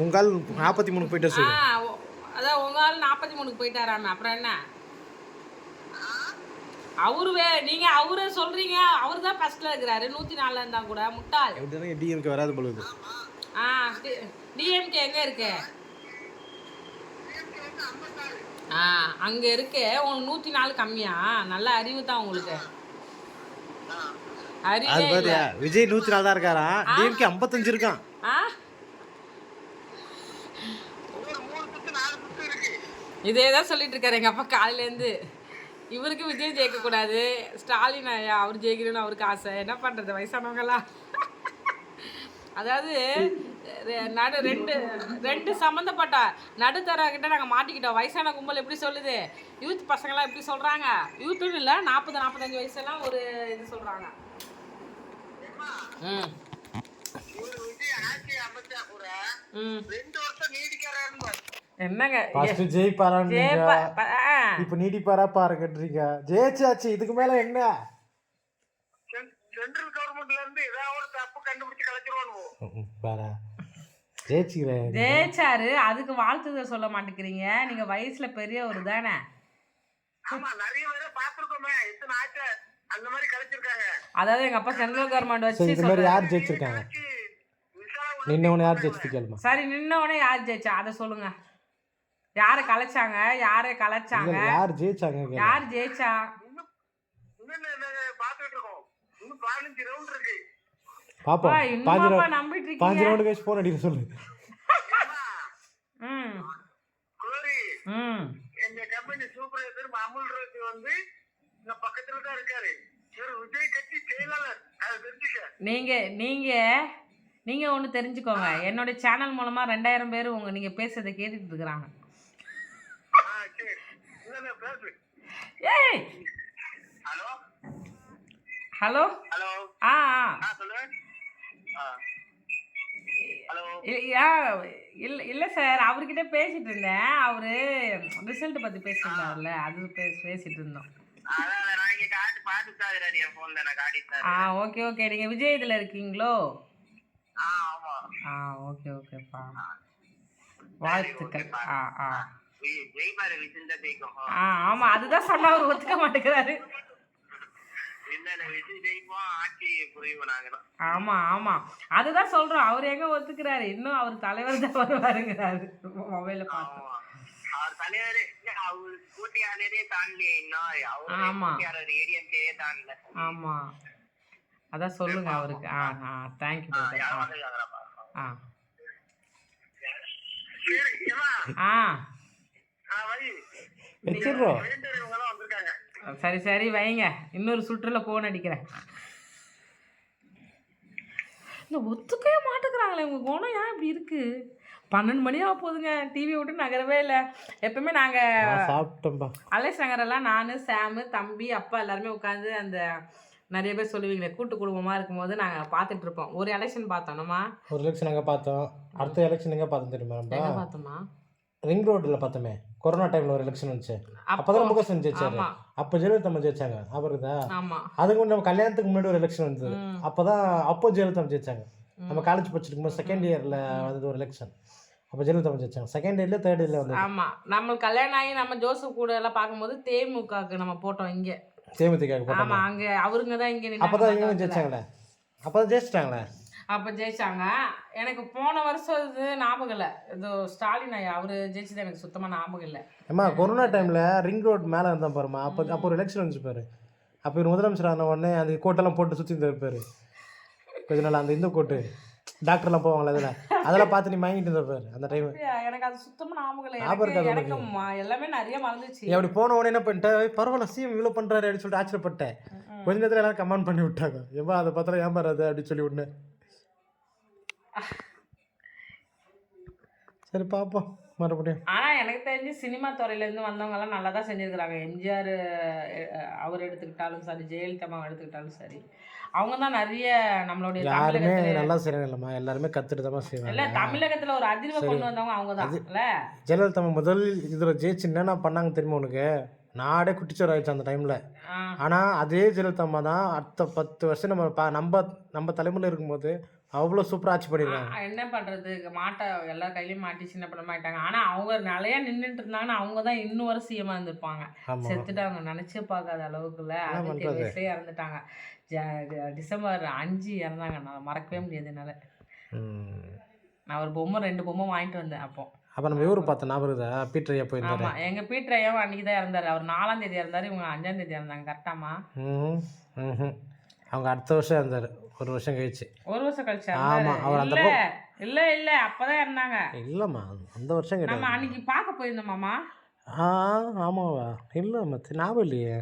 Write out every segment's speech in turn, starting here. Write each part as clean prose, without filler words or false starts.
உங்கள் 43 போயிட்டு சொல்லு. அதான் உங்க ஆள் 43 போயிட்டாராமே. அப்புறம் என்ன நீங்க அவரு சொல்றீங்க. அவரு தான் ஃபர்ஸ்ட்ல இருக்கிறாரு 104 இருந்தா கூட முட்டாள். எப்படினா டிஎம்கே வராது பொழுது. டிஎம்கே எங்க இருக்கு? அங்க இருக்கு. உங்களுக்கு 104 கம்மியா? நல்ல அறிவு தான் உங்களுக்கு. அறிவே விஜய் 104 தான் இருக்காரா? டிஎம்கே 55 இருக்கான். இதே தான் சொல்லிட்டு இருக்காரு எங்க அப்பா காலையிலேருந்து. இவருக்கு விஜய் ஜெயிக்கக்கூடாது, ஸ்டாலின் ஐயா அவர் ஜெயிக்கணும்னு அவருக்கு ஆசை. என்ன பண்ணுறது வயசானவங்களாம். அதாவது ரெண்டு சம்மந்தப்பட்ட நடுத்தரகிட்ட நாங்கள் மாட்டிக்கிட்டோம். வயசான கும்பல் எப்படி சொல்லுது, யூத் பசங்களாம் எப்படி சொல்கிறாங்க, யூத்துன்னு இல்லை 40-45 வயசுலாம் ஒரு இது சொல்கிறாங்க. என்னங்க இப்ப நீடிப்பாரா பாருங்கன்றீங்க. ஜெயிச்சாச்சு, இதுக்கு மேல என்ன? சென்ட்ரல் கவர்மெண்ட்ல இருந்து ஏதாவது ஒரு தப்பு கண்டுபிடிச்சு கலைச்சிருவானுவோ. ஜெயிச்சாரு, அதுக்கு வாழ்த்துதல் சொல்ல மாட்டேங்கிறீங்க. நீங்க வயசுல பெரியவர் தானே. நிறைய பேரை பாத்துருக்கோமே, எத்தனை ஆச்சு அந்த மாதிரி கலைச்சிருக்காங்க. அதாவது எங்க அப்பா சென்ட்ரல் கவர்மெண்ட் வச்சு இந்த மாதிரி யார் ஜெயிச்சிருக்காங்க? நின்னவனே யார் ஜெயிச்சு கேளுமா. சரி, நின்னவனே யார் ஜெயிச்சா அதை சொல்லுங்க. யாரை கலைச்சாங்க? யாரை கலைச்சாங்க? யார் ஜெயிச்சாங்க? யார் ஜெயிச்சா? பாத்துட்டு இருக்கோம். இன்னும் 15 ரவுண்ட் இருக்கு. பாப்பா இன்னுமா நம்பிட்டு இருக்கீங்க? 5 ரவுண்ட் கழிச்சு போன் அடிக்க சொல்லு. எங்க கம்பெனி சூப்பர்வைசர் அமுல் ரோசி வந்து இந்த பக்கத்துல தான் இருக்காரு. இவர் விஜய் கட்சி செயலாளர். அதை தெரிஞ்சுக்க. நீங்க ஒன்று தெரிஞ்சுக்கோங்க. என்னோட சேனல் மூலமா 2000 பேர் நீங்க பேசுறதை கேட்டுட்டு இருக்கிறாங்க. ஏய் ஹலோ ஹலோ ஹலோ சொல்லு. இல்லை சார், அவர்கிட்ட பேசிட்டு இருந்தேன். அவரு ரிசல்ட் பத்தி பேசிட்டு இருந்தார்ல, அது பேசிட்டு இருந்தோம். Okay okay. நீங்க விஜய் இதுல இருக்கீங்களோ? ஓகே ஓகேப்பா, வாழ்த்துக்கள். ஆமா, அதுதான் சொன்னா அவர் ஒத்துக்க மாட்டேங்கிறாரு. ஆமா ஆமா, அதுதான் சொல்றோம். அவர் எங்க ஒத்துக்கிறாரு? இன்னும் அவர் தலைவர் தான் வருவாருங்கிறாரு. மொபைல பார்த்தோம். ஆமா ஆமா, அதான் சொல்லுங்க அவருக்கு. தேங்க்யூ. சரி சரி வைங்க, இன்னொரு சுற்றுல போன் அடிக்கிறேன். இந்த ஒத்துக்கவே மாட்டேங்கிறாங்களே, உங்க குணம் ஏன் இப்படி இருக்கு? 12 மணி ஆக போகுதுங்க, டிவி விட்டு நகரவே இல்லை. எப்பவுமே நாங்கள் அலேஷ் நகரெல்லாம் நான், சாமு, தம்பி, அப்பா எல்லாருமே உட்காந்து அந்த நிறைய பேர் சொல்லுவீங்களே கூட்டு குடும்பமாக இருக்கும்போது நாங்கள் பார்த்துட்டு இருப்போம். ஒரு எலெக்ஷன் பார்த்தோம்மா, ஒரு எலெக்ஷன் எங்கே பார்த்தோம், அடுத்த எலெக்ஷன் எங்கே பார்த்தோம் தெரியுமா? எங்கே பார்த்தோமா? ரிங் ரோட்டில் பார்த்தோமே. கொரோனா டைமில் ஒரு எலெக்ஷன் வந்துச்சு, அப்போதான் முகசன் ஜெயிச்சாரு. அப்போ ஜெயலலிதா ஜெயிச்சாங்க, அவருக்கு அதுக்கு நம்ம கல்யாணத்துக்கு முன்னாடி ஒரு எலெக்ஷன் வந்தது. அப்போ ஜெயலலிதா ஜெயிச்சாங்க. நம்ம காலேஜ் படிச்சிட்டு இருக்கும்போது செகண்ட் இயரில் வந்தது ஒரு எலெக்ஷன். அப்போ ஜெயலலிதா ஜெயிச்சாங்க. செகண்ட் இயர்ல தேர்ட் இயர்ல வந்து. ஆமாம், நம்ம கல்யாணம் ஆகி நம்ம ஜோசப் கூட எல்லாம் பார்க்கும்போது தேமுகவுக்கு நம்ம போட்டோம். இங்கே தேமுதிக போட்டோம். ஆமாம், அங்கே அவருங்க தான் இங்கே நின்று. அப்போ தான் இவங்க ஜெயிச்சாங்களே. அப்போ தான் ஜெயிச்சிட்டாங்களே. அப்போ ஜெயிச்சாங்க. எனக்கு போன வருஷம் இது ஞாபகம் இல்லை. இதோ ஸ்டாலின் ஐயா அவர் ஜெயிச்சது எனக்கு சுத்தமாக ஞாபகம் இல்லை. ஏம்மா கொரோனா டைமில் ரிங் ரோட் மேலே இருந்தால் பாருமா, அப்போ ஒரு எலெக்ஷன் வந்துச்சு பாரு. அப்போ இவர் முதலமைச்சர் ஆன உடனே அந்த கோட்டெல்லாம் போட்டு சுற்றி இருந்திருப்பாரு கொஞ்ச நாள். அந்த இந்த கோட்டு டாக்டர்லாம் போவாங்களே, அதெல்லாம் பார்த்து நீ வாங்கிட்டு இருந்திருப்பாரு அந்த டைம். எனக்கு அது சுத்தமாக ஞாபகம் இல்லை. எனக்கு எல்லாமே நிறைய மறந்துச்சு. அப்படி போன உடனே என்ன பண்ணிட்டேன், பரவாயில்ல சிஎம் இவ்வளோ பண்ணுறாரு அப்படின்னு சொல்லிட்டு ஆச்சரியப்பட்டேன். கொஞ்ச நேரத்தில் எல்லாரும் கமெண்ட் பண்ணி விட்டாங்க, ஏமா அதை பார்த்தா ஏன் பாரு அப்படின்னு சொல்லி விட்டேன். சரி பார்ப்போம் மறுபடியும். ஆனால் எனக்கு தெரிஞ்சு சினிமா துறையிலேருந்து வந்தவங்கெல்லாம் நல்லா தான் செஞ்சுருக்கிறாங்க. எம்ஜிஆர் அவர் எடுத்துக்கிட்டாலும் சரி, ஜெயலலிதா எடுத்துக்கிட்டாலும் சரி, அவங்க தான் நிறைய நம்மளுடைய யாருமே நல்லா செய்யறாங்க இல்லைம்மா, எல்லாருமே கற்றுட்டு தான் செய்வாங்க. இல்லை, தமிழகத்தில் ஒரு அதிர்வை கொண்டு வந்தவங்க அவங்க தான். இல்லை, ஜெயலலிதா முதல் இதில் ஜெயிச்சு என்னென்ன பண்ணாங்க தெரியுமா உனக்கு? நாடே குட்டிச்சோர் ஆயிடுச்சு அந்த டைமில். ஆனால் அதே ஜெயலலிதா அம்மா தான் அடுத்த 10 வருஷம் நம்ம தலைமுறையில் இருக்கும்போது அவ்வளோ சூப்பராக ஆட்சி பண்ணியிருக்காங்க. என்ன பண்ணுறது, மாட்டை எல்லா கையிலையும் மாட்டி சின்ன படமாயிட்டாங்க. ஆனால் அவங்க நிலையா நின்றுட்டு இருந்தாங்கன்னா அவங்க தான் இன்னும் வரை சிஎம்மாக இருந்திருப்பாங்க. செத்துட்டு அவங்க நினச்சே பார்க்காத அளவுக்குள்ள 67 வயசுலேயே இறந்துட்டாங்க. டிசம்பர் 5 இறந்தாங்க. நான் மறக்கவே முடியாது என்னால். நான் ஒரு பொம்மை 2 பொம்மை வாங்கிட்டு வந்தேன் அப்போ. அப்போ நம்ம இவரு பார்த்தோம் ஞாபகம் இருக்குதா, பீட்டர் ஐயா போயிருந்தாரு. ஆமாம், எங்கள் பீட்டர் ஐயாவும் அன்றைக்கி தான் இறந்தார். அவர் 4ஆம் தேதி இறந்தார், இவங்க 5ஆம் தேதி இறந்தாங்க. கரெக்டாமா? அவங்க அடுத்த வருஷம் இருந்தார், ஒரு வருஷம் கழிச்சு. ஒரு வருஷம் கழிச்சு? ஆமாம், அவர் அந்த இல்லை அப்போதான் இருந்தாங்க. இல்லைம்மா, அந்த வருஷம் கிடையாது. நம்ம அன்னைக்கு பார்க்க போயிருந்தோமாம்மா. ஆமாவா? இல்லைம்மா, ஞாபகம் இல்லையே.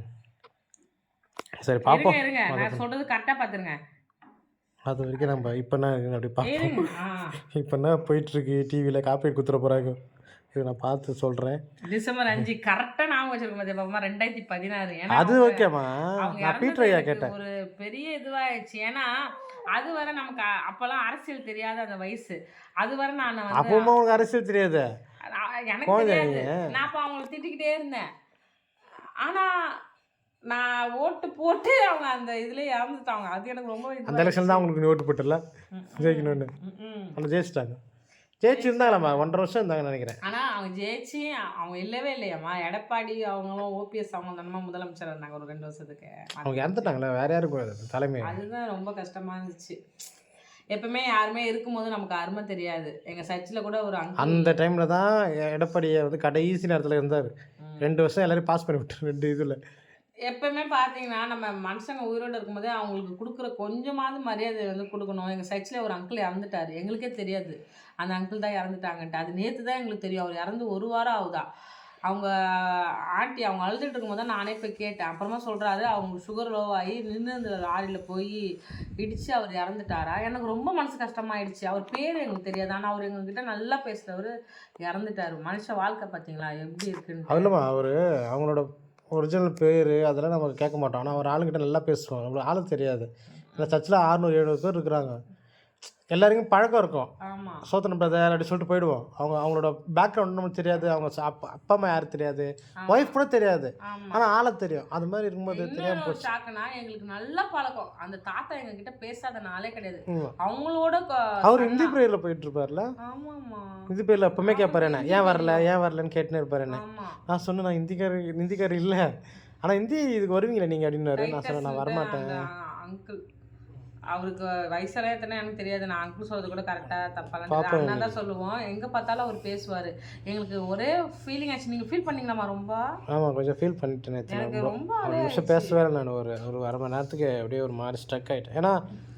சரி பார்ப்போம். இருங்க, நான் சொல்கிறது கரெக்டாக பார்த்துருங்க. அது வரைக்கும் நம்ம இப்போ என்ன அப்படி பார்ப்போம். இப்போ என்ன போயிட்டுருக்கு டிவியில் காப்பீடு குத்துற போகிறாங்க, இது நான் பார்த்து சொல்கிறேன். டிசம்பர் 5 கரெக்டாக ஞாபகம் வச்சிருக்கோம் பாப்பா, 2016. ஏன்னா அது ஓகேம்மா, நான் பீட்டர் ஐயா கேட்டேன். ஒரு பெரிய இதுவாகிடுச்சு. ஏன்னா அது வரை நமக்கு அப்போல்லாம் அரசியல் தெரியாத அந்த வயசு. அது வரை நான் வந்து அப்பவும் உங்களுக்கு அரசியல் தெரியாது, எனக்கு தெரியாது. நான் அப்போ அவங்கள திட்டிக்கிட்டே இருந்தேன். ஆனால் நான் ஓட்டு போட்டு அவங்க அந்த இதுலேயே இறந்துட்டாங்க. அது எனக்கு ரொம்ப அந்த எலெக்ஷன் தான் அவங்களுக்கு ஓட்டு போட்டுல ஜெயிக்கணும்னு. அவங்க ஜெயிச்சிட்டாங்க. ஜெயிச்சிருந்தாங்களாம்மா, 1.5 வருஷம் இருந்தாங்கன்னு நினைக்கிறேன். ஆனால் அவங்க ஜெயிச்சு அவங்க இல்லவே இல்லையாம்மா. எடப்பாடி அவங்களும் ஓபிஎஸ் அவங்க தானமா முதலமைச்சர் இருந்தாங்க ஒரு 2 வருஷத்துக்கு. அவங்க இறந்துட்டாங்களே, வேற யாரும் தலைமை. அதுதான் ரொம்ப கஷ்டமாக இருந்துச்சு. எப்பவுமே யாருமே இருக்கும்போது நமக்கு அருமை தெரியாது. எங்கள் சர்ச்சில் கூட ஒரு அந்த டைமில் தான் எடப்பாடியை வந்து கடைசி நேரத்தில் இருந்தார். 2 வருஷம் எல்லாரும் பாஸ் பண்ணி விட்டார் 2 இதில். எப்பவுமே பார்த்தீங்கன்னா நம்ம மனுஷங்க உயிரோடு இருக்கும்போதே அவங்களுக்கு கொடுக்குற கொஞ்சமாவது மரியாதை வந்து கொடுக்கணும். எங்கள் சர்ச்சில் ஒரு அங்கிள் இறந்துட்டார், எங்களுக்கே தெரியாது அந்த அங்கிள் தான் இறந்துட்டாங்கன்ட்டு. அது நேற்று தான் எங்களுக்கு தெரியும். அவர் இறந்து 1 வாரம் ஆகுதா. அவங்க ஆண்டி அவங்க அழுதுட்டு இருக்கும்போது தான் நானே போய் கேட்டேன். அப்புறமா சொல்கிறாரு அவங்க சுகர் லோ ஆகி நின்று அந்த லாரியில் போய் இடித்து அவர் இறந்துட்டாரா. எனக்கு ரொம்ப மனசு கஷ்டமாயிடுச்சு. அவர் பேர் எங்களுக்கு தெரியாது, ஆனால் அவர் எங்ககிட்ட நல்லா பேசுகிறவர் இறந்துட்டார். மனுஷ வாழ்க்கை பார்த்தீங்களா எப்படி இருக்குன்னு. அதுலமா அவர் அவங்களோட ஒரிஜினல் பேர் அதெல்லாம் நம்ம கேட்க மாட்டோம். ஆனால் ஒரு ஆளுங்கிட்ட நல்லா பேசுவோம். நம்மளுக்கு ஆளு தெரியாது. இந்த சர்ச்சில் 600-700 பேர் இருக்கிறாங்க. எல்லாருக்கும் பழக்கம் இருக்கும். சோத்தன பிரதர் அப்படி சொல்லிட்டு போயிடுவோம். அவங்களோட பேக்ரவுண்ட் நமக்கு தெரியாது. அவங்க அப்பா அம்மா யாரும் தெரியாது, ஒய்ஃப் கூட தெரியாது, ஆனால் ஆளை தெரியும். அது மாதிரி இருக்கும்போது தெரியாமல் போச்சு. ஷாக்குனா எங்களுக்கு நல்ல பழக்கம். அந்த தாத்தா எங்ககிட்ட பேசாத நாளே கிடையாது. அவங்களோட அவர் ஹிந்தி பிரேயரில் போயிட்டு இருப்பார்ல. ஆமாம்மா, ஹிந்தி பிரேயரில் எப்பவுமே கேட்பாரு என்ன ஏன் வரலன்னு கேட்டுன்னு இருப்பாரு என்ன. நான் சொன்னேன் நான் ஹிந்திக்காரர் இல்லை, ஆனால் ஹிந்தி இதுக்கு வருவீங்களா நீங்கள் அப்படின்னாரு. நான் சொன்னேன் நான் வரமாட்டேன். அங்கிள் அவருக்கு வயசெல்லாம் எத்தனை எனக்கு தெரியாது. நான் அங்கிள் சொல்கிறது கூட கரெக்டாக தப்பாலாம் அண்ணா தான் சொல்லுவோம். எங்கே பார்த்தாலும் அவர் பேசுவார். எங்களுக்கு ஒரே ஃபீலிங் ஆச்சு. நீங்கள் ஃபீல் பண்ணிங்களாம்மா? ரொம்ப ஆமாம், கொஞ்சம் ஃபீல் பண்ணிட்டேன். எனக்கு ரொம்ப ஒரு நிமிஷம் பேசவே நான் ஒரு 1/2 மணி நேரத்துக்கு அப்படியே ஒரு மாதிரி ஸ்ட்ரக் ஆகிட்டேன். ஏன்னா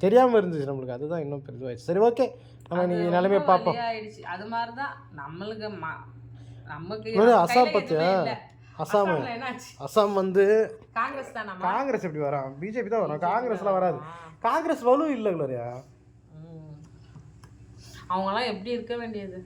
தெரியாமல் இருந்துச்சு நம்மளுக்கு. அதுதான் இன்னும் பெருசாகிடுச்சு. சரி ஓகே, நம்ம நீங்கள் நிலைமையை பார்ப்போம். ஆயிடுச்சு. அது மாதிரி தான் நம்மளுக்கு நமக்கு அசாம் பற்றியா? அசாம் வந்து காங்கிரஸ் தானே. காங்கிரஸ் எப்படி வரும்? பிஜேபி தான் வரும், காங்கிரஸ்லாம் வராது. காங்கிரஸ் வலு இல்லை. அவங்களாம் எப்படி இருக்க வேண்டியது.